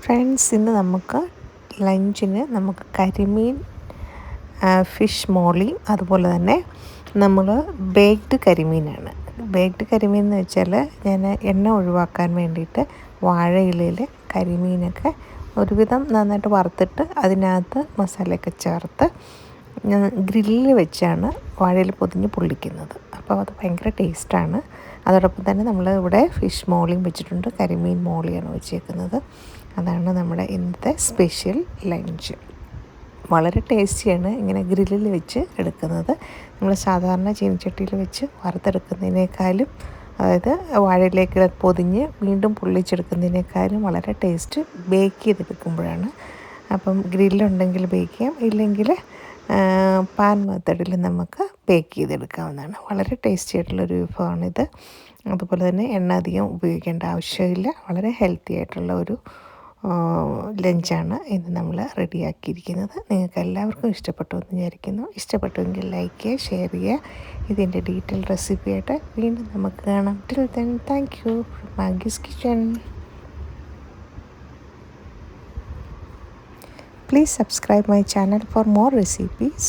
Friends, ഇന്ന് നമുക്ക് ലഞ്ചിന് കരിമീൻ ഫിഷ് മോളിയും അതുപോലെ തന്നെ നമ്മൾ ബേക്ക്ഡ് കരിമീനാണ്. ബേക്ക്ഡ് കരിമീൻ എന്ന് വെച്ചാൽ ഞാൻ എണ്ണ ഒഴിവാക്കാൻ വേണ്ടിയിട്ട് വാഴയിലയിൽ കരിമീനൊക്കെ ഒരുവിധം നന്നായിട്ട് വറുത്തിട്ട് അതിനകത്ത് മസാലയൊക്കെ ചേർത്ത് ഗ്രില്ലിൽ വെച്ചാണ് വാഴയിൽ പൊതിഞ്ഞ് പൊള്ളിക്കുന്നത്. അപ്പോൾ അത് ഭയങ്കര ടേസ്റ്റാണ്. അതോടൊപ്പം തന്നെ നമ്മൾ ഇവിടെ ഫിഷ് മോളിയും വെച്ചിട്ടുണ്ട്, കരിമീൻ മോളിയാണ് വെച്ചേക്കുന്നത്. അതാണ് നമ്മുടെ ഇന്നത്തെ സ്പെഷ്യൽ ലഞ്ച്. വളരെ ടേസ്റ്റിയാണ് ഇങ്ങനെ ഗ്രില്ലിൽ വെച്ച് എടുക്കുന്നത്. നമ്മൾ സാധാരണ ചീനച്ചട്ടിയിൽ വെച്ച് വറുത്തെടുക്കുന്നതിനേക്കാളും, അതായത് വാഴയിലേക്ക് പൊതിഞ്ഞ് വീണ്ടും പൊള്ളിച്ചെടുക്കുന്നതിനേക്കാളും വളരെ ടേസ്റ്റ് ബേക്ക് ചെയ്തെടുക്കുമ്പോഴാണ്. അപ്പം ഗ്രില്ലുണ്ടെങ്കിൽ ബേക്ക് ചെയ്യാം, ഇല്ലെങ്കിൽ പാൻ മെത്തഡിൽ നമുക്ക് ബേക്ക് ചെയ്തെടുക്കാവുന്നതാണ്. വളരെ ടേസ്റ്റി ആയിട്ടുള്ളൊരു വിഭവമാണിത്. അതുപോലെ തന്നെ എണ്ണ അധികം ഉപയോഗിക്കേണ്ട ആവശ്യമില്ല. വളരെ ഹെൽത്തി ആയിട്ടുള്ള ഒരു ലഞ്ചാണ് ഇന്ന് നമ്മൾ റെഡിയാക്കിയിരിക്കുന്നത്. നിങ്ങൾക്ക് എല്ലാവർക്കും ഇഷ്ടപ്പെട്ടു എന്ന് വിചാരിക്കുന്നു. ഇഷ്ടപ്പെട്ടുവെങ്കിൽ ലൈക്ക് ചെയ്യുക, ഷെയർ ചെയ്യുക. ഇതിൻ്റെ ഡീറ്റെയിൽ റെസിപ്പിയായിട്ട് വീണ്ടും നമുക്ക് കാണാം. Till then, thank you. മാഗീസ് kitchen. Please subscribe my channel for more recipes.